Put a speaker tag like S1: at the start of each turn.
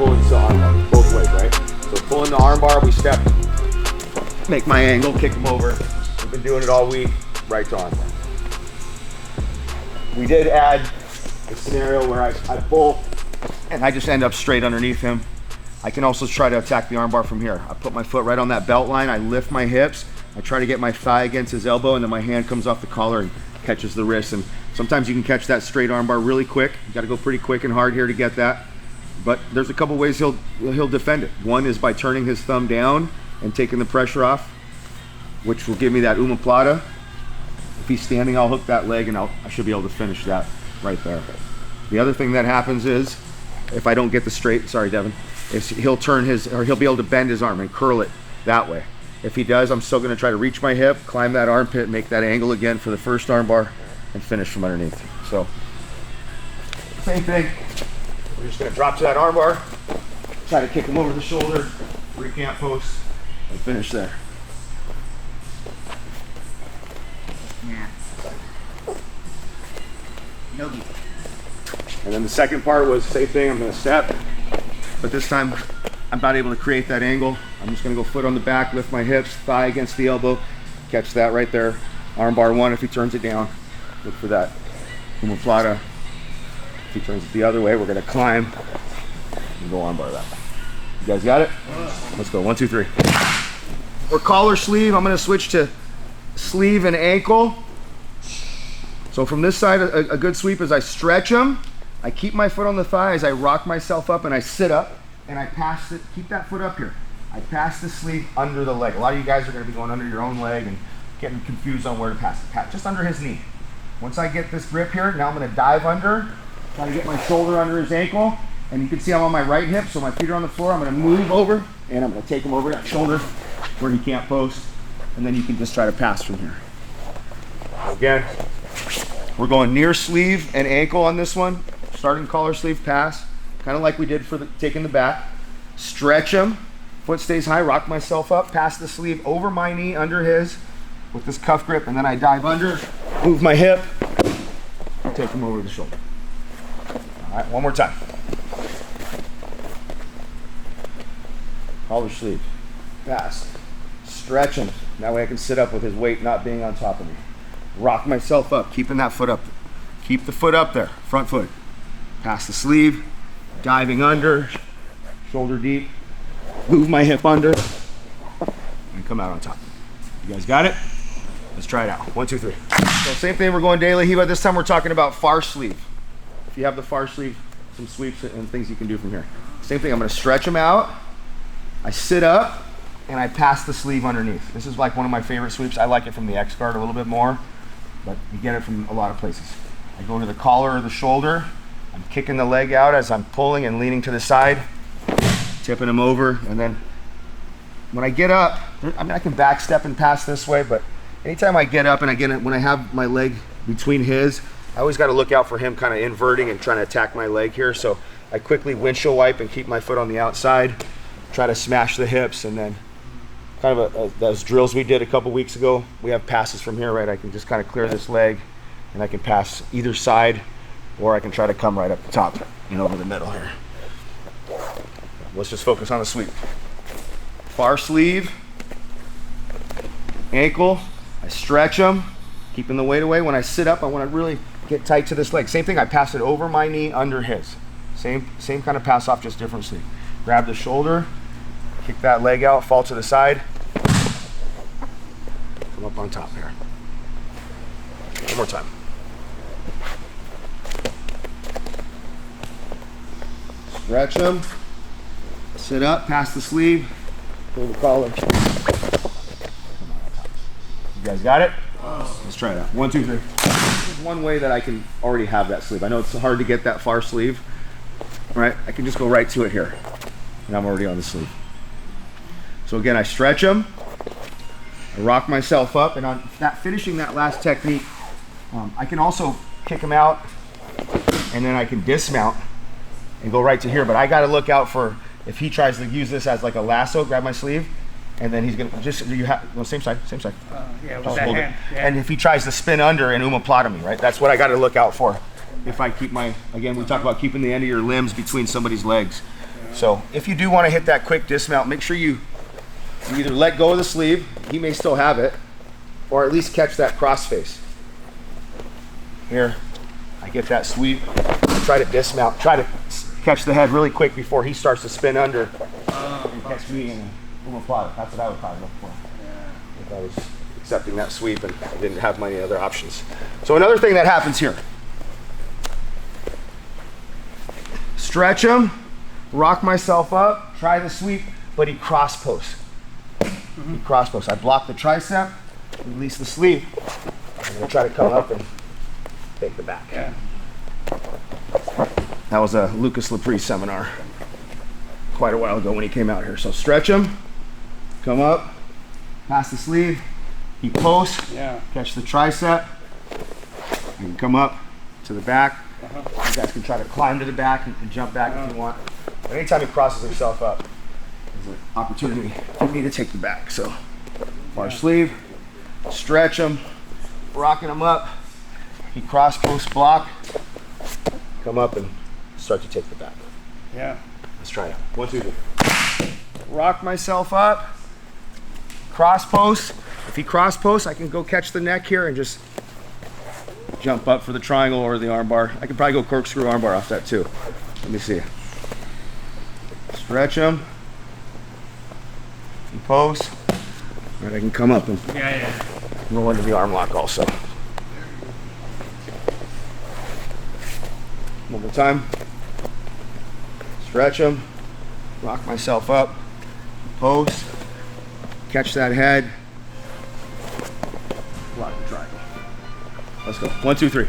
S1: pulling the armbar, both ways, right? So pulling the armbar, we step, make my angle, kick him over. We've been doing it all week, right to armbar. We did add a scenario where I pull and I just end up straight underneath him. I can also try to attack the armbar from here. I put my foot right on that belt line, I lift my hips, I try to get my thigh against his elbow, and then my hand comes off the collar and catches the wrist. And sometimes you can catch that straight armbar really quick. You gotta go pretty quick and hard here to get that. But there's a couple ways he'll defend it. One is by turning his thumb down and taking the pressure off, which will give me that OMOPLATA. If he's standing, I'll hook that leg and I should be able to finish that right there. The other thing that happens is, if I don't get the straight, sorry Devin, is he'll be able to bend his arm and curl it that way. If he does, I'm still gonna try to reach my hip, climb that armpit, make that angle again for the first armbar, and finish from underneath. So, same thing. We're just gonna drop to that armbar, try to kick him over the shoulder, recant post, and finish there.
S2: Yeah. Nogi.
S1: And then the second part was same thing, I'm gonna step, but this time I'm not able to create that angle. I'm just gonna go foot on the back, lift my hips, thigh against the elbow, catch that right there. Armbar one, if he turns it down, look for that OMOPLATA. If he turns it the other way, we're gonna climb and go armbar that way. You guys got it? Let's go, 1, 2, 3. Or collar sleeve, I'm gonna switch to sleeve and ankle. So from this side, a good sweep is I stretch them, I keep my foot on the thigh as I rock myself up and I sit up and I pass it, keep that foot up here. I pass the sleeve under the leg. A lot of you guys are gonna be going under your own leg and getting confused on where to pass it. Just under his knee. Once I get this grip here, now I'm gonna dive under, try to get my shoulder under his ankle, and you can see I'm on my right hip, so my feet are on the floor. I'm gonna move over, and I'm gonna take him over that shoulder where he can't post, and then you can just try to pass from here. Again, we're going near sleeve and ankle on this one. Starting collar sleeve pass, kind of like we did for taking the back. Stretch him, foot stays high, rock myself up, pass the sleeve over my knee, under his, with this cuff grip, and then I dive under, move my hip, take him over the shoulder. All right, one more time. Collar sleeve, pass, stretch him. That way I can sit up with his weight not being on top of me. Rock myself up, keeping that foot up. Keep the foot up there, front foot. Pass the sleeve, diving under, shoulder deep, move my hip under, and come out on top. You guys got it? Let's try it out. 1, 2, 3. So same thing, we're going daily Riva. This time we're talking about far sleeve. If you have the far sleeve, some sweeps and things you can do from here. Same thing, I'm gonna stretch them out. I sit up and I pass the sleeve underneath. This is like one of my favorite sweeps. I like it from the X guard a little bit more, but you get it from a lot of places. I go to the collar or the shoulder. I'm kicking the leg out as I'm pulling and leaning to the side, tipping him over, and then when I get up, I mean I can back step and pass this way, but anytime I get up and when I have my leg between his, I always got to look out for him kind of inverting and trying to attack my leg here. So I quickly windshield wipe and keep my foot on the outside, try to smash the hips, and then kind of those drills we did a couple weeks ago, we have passes from here, right? I can just kind of clear this leg and I can pass either side, or I can try to come right up the top and over the middle here. Let's just focus on the sweep. Far sleeve, ankle, I stretch them, keeping the weight away. When I sit up, I want to really get tight to this leg. Same thing, I pass it over my knee, under his. Same kind of pass off, just different sleeve. Grab the shoulder, kick that leg out, fall to the side, come up on top here. One more time. Stretch them, sit up, pass the sleeve, pull the collar. You guys got it? Let's try it out. 1, 2, 3. This is one way that I can already have that sleeve. I know it's hard to get that far sleeve. All right, I can just go right to it here, and I'm already on the sleeve. So again, I stretch them, I rock myself up, and on that finishing that last technique, I can also kick them out, and then I can dismount and go right to here. But I got to look out for if he tries to use this as like a lasso, grab my sleeve, and then he's gonna just same side.
S2: Yeah, with that hand. Yeah.
S1: And if he tries to spin under and OMOPLATA me, right? That's what I got to look out for. If I keep my, again, we talk about keeping the end of your limbs between somebody's legs. So if you do want to hit that quick dismount, make sure you either let go of the sleeve, he may still have it, or at least catch that cross face. Here, I get that sweep, try to dismount, try to catch the head really quick before he starts to spin under and catch me in the OMOPLATA. That's what I would probably look for if I was accepting that sweep and I didn't have many other options. So another thing that happens here, stretch him, rock myself up, try the sweep, but he cross posts. He cross posts. I block the tricep, release the sleeve. I'm gonna try to come up and take the back.
S2: Yeah.
S1: That was a Lucas Lepre seminar quite a while ago when he came out here. So stretch him, come up, pass the sleeve, he posts, catch the tricep, you can come up to the back. You guys can try to climb to the back and jump back if you want. But anytime he crosses himself up, there's an opportunity for me to take the back. So far sleeve, stretch him, rocking him up, he cross post block, come up and start to take the back.
S2: Yeah.
S1: Let's try it. 1, 2, 3. Rock myself up, cross post. If he cross posts, I can go catch the neck here and just jump up for the triangle or the armbar. I could probably go corkscrew armbar off that too. Let me see. Stretch him. He posts. Right, I can come up and roll into the arm lock also. One more time. Stretch him. Rock myself up. Post. Catch that head. Block the triangle. Let's go. 1, 2, 3.